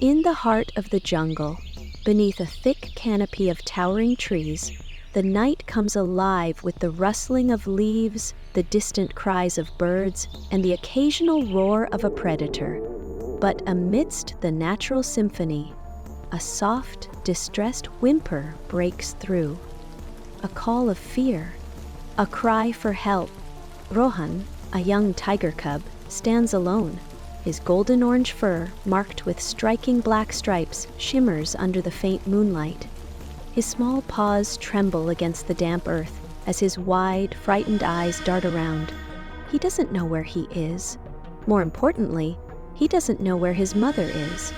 In the heart of the jungle, beneath a thick canopy of towering trees, the night comes alive with the rustling of leaves, the distant cries of birds, and the occasional roar of a predator. But amidst the natural symphony, a soft, distressed whimper breaks through. A call of fear, a cry for help. Rohan, a young tiger cub, stands alone. His golden-orange fur, marked with striking black stripes, shimmers under the faint moonlight. His small paws tremble against the damp earth as his wide, frightened eyes dart around. He doesn't know where he is. More importantly, he doesn't know where his mother is.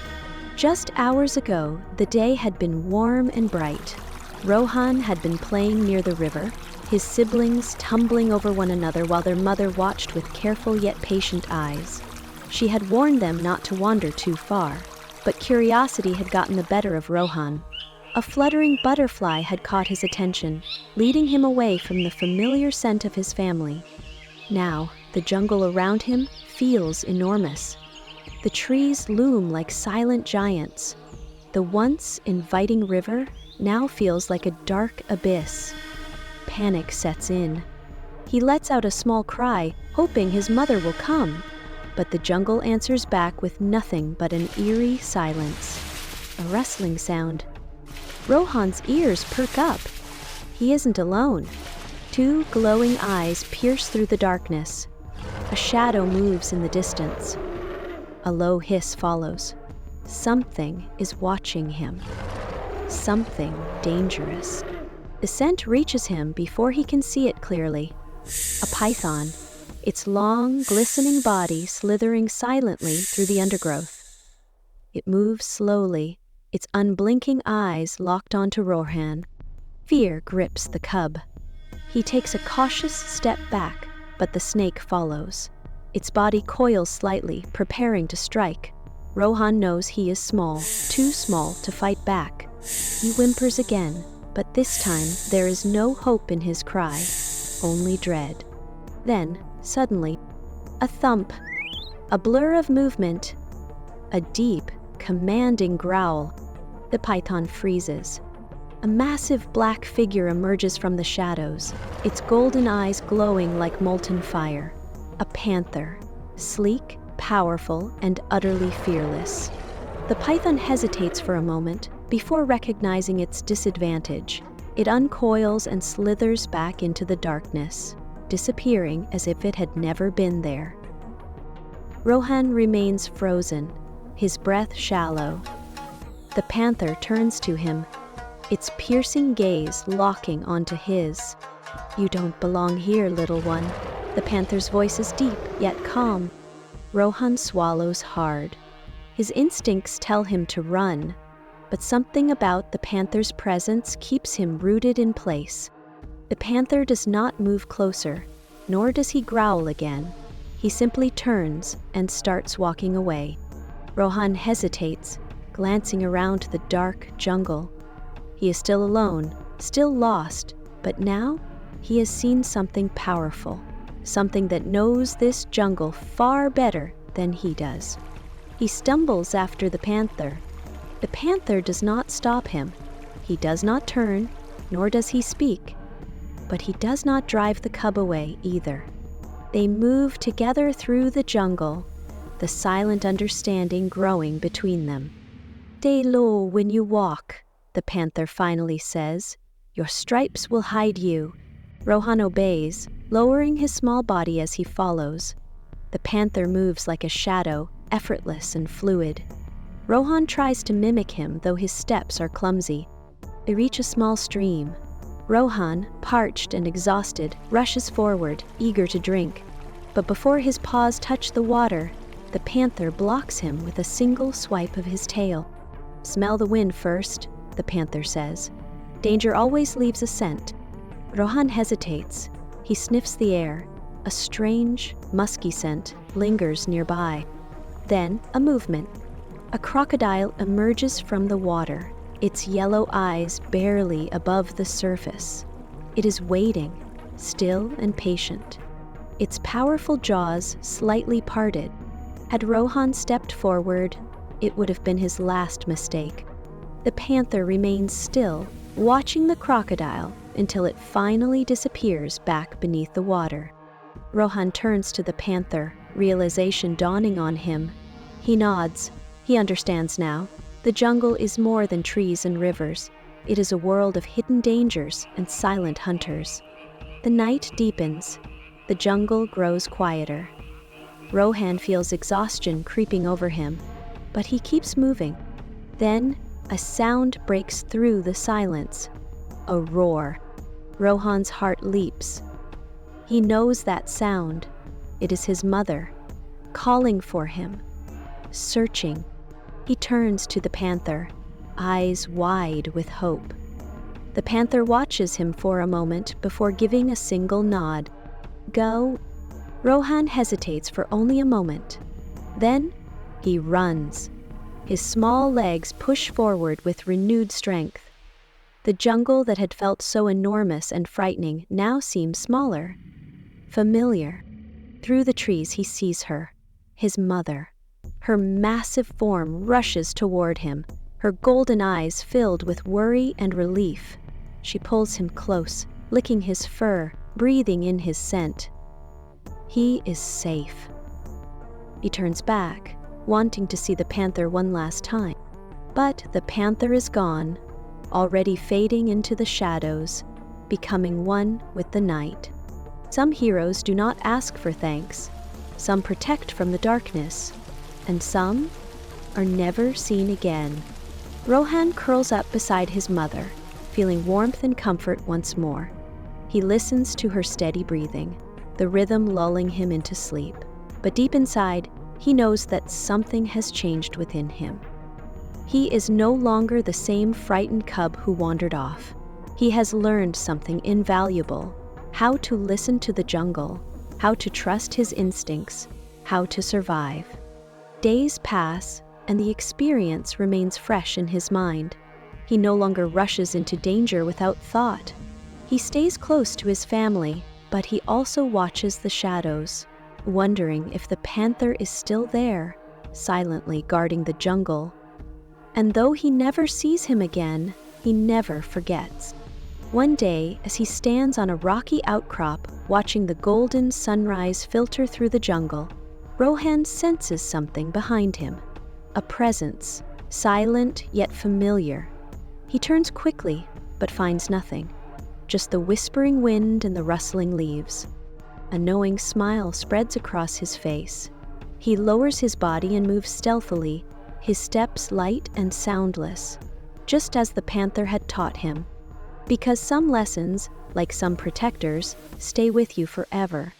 Just hours ago, the day had been warm and bright. Rohan had been playing near the river, his siblings tumbling over one another while their mother watched with careful yet patient eyes. She had warned them not to wander too far, but curiosity had gotten the better of Rohan. A fluttering butterfly had caught his attention, leading him away from the familiar scent of his family. Now, the jungle around him feels enormous. The trees loom like silent giants. The once inviting river now feels like a dark abyss. Panic sets in. He lets out a small cry, hoping his mother will come. But the jungle answers back with nothing but an eerie silence. A rustling sound. Rohan's ears perk up. He isn't alone. Two glowing eyes pierce through the darkness. A shadow moves in the distance. A low hiss follows. Something is watching him. Something dangerous. The scent reaches him before he can see it clearly. A python, its long, glistening body slithering silently through the undergrowth. It moves slowly, its unblinking eyes locked onto Rohan. Fear grips the cub. He takes a cautious step back, but the snake follows. Its body coils slightly, preparing to strike. Rohan knows he is small, too small to fight back. He whimpers again, but this time there is no hope in his cry, only dread. Then, suddenly, a thump, a blur of movement, a deep, commanding growl. The python freezes. A massive black figure emerges from the shadows, its golden eyes glowing like molten fire. A panther, sleek, powerful, and utterly fearless. The python hesitates for a moment before recognizing its disadvantage. It uncoils and slithers back into the darkness, disappearing as if it had never been there. Rohan remains frozen, his breath shallow. The panther turns to him, its piercing gaze locking onto his. "You don't belong here, little one." The panther's voice is deep, yet calm. Rohan swallows hard. His instincts tell him to run, but something about the panther's presence keeps him rooted in place. The panther does not move closer, nor does he growl again. He simply turns and starts walking away. Rohan hesitates, glancing around the dark jungle. He is still alone, still lost, but now he has seen something powerful, something that knows this jungle far better than he does. He stumbles after the panther. The panther does not stop him. He does not turn, nor does he speak. But he does not drive the cub away either. They move together through the jungle, the silent understanding growing between them. "Stay low when you walk," the panther finally says. "Your stripes will hide you." Rohan obeys, lowering his small body as he follows. The panther moves like a shadow, effortless and fluid. Rohan tries to mimic him, though his steps are clumsy. They reach a small stream. Rohan, parched and exhausted, rushes forward, eager to drink. But before his paws touch the water, the panther blocks him with a single swipe of his tail. "Smell the wind first," the panther says. "Danger always leaves a scent." Rohan hesitates. He sniffs the air. A strange, musky scent lingers nearby. Then, a movement. A crocodile emerges from the water, its yellow eyes barely above the surface. It is waiting, still and patient. Its powerful jaws slightly parted. Had Rohan stepped forward, it would have been his last mistake. The panther remains still, watching the crocodile until it finally disappears back beneath the water. Rohan turns to the panther, realization dawning on him. He nods. He understands now. The jungle is more than trees and rivers. It is a world of hidden dangers and silent hunters. The night deepens. The jungle grows quieter. Rohan feels exhaustion creeping over him, but he keeps moving. Then, a sound breaks through the silence. A roar. Rohan's heart leaps. He knows that sound. It is his mother, calling for him, searching. He turns to the panther, eyes wide with hope. The panther watches him for a moment before giving a single nod. Go. Rohan hesitates for only a moment. Then, he runs. His small legs push forward with renewed strength. The jungle that had felt so enormous and frightening now seems smaller, familiar. Through the trees he sees her, his mother. Her massive form rushes toward him, her golden eyes filled with worry and relief. She pulls him close, licking his fur, breathing in his scent. He is safe. He turns back, wanting to see the panther one last time. But the panther is gone, already fading into the shadows, becoming one with the night. Some heroes do not ask for thanks. Some protect from the darkness. And some are never seen again. Rohan curls up beside his mother, feeling warmth and comfort once more. He listens to her steady breathing, the rhythm lulling him into sleep. But deep inside, he knows that something has changed within him. He is no longer the same frightened cub who wandered off. He has learned something invaluable: how to listen to the jungle, how to trust his instincts, how to survive. Days pass, and the experience remains fresh in his mind. He no longer rushes into danger without thought. He stays close to his family, but he also watches the shadows, wondering if the panther is still there, silently guarding the jungle. And though he never sees him again, he never forgets. One day, as he stands on a rocky outcrop, watching the golden sunrise filter through the jungle, Rohan senses something behind him. A presence, silent yet familiar. He turns quickly, but finds nothing. Just the whispering wind and the rustling leaves. A knowing smile spreads across his face. He lowers his body and moves stealthily, his steps light and soundless, just as the panther had taught him. Because some lessons, like some protectors, stay with you forever.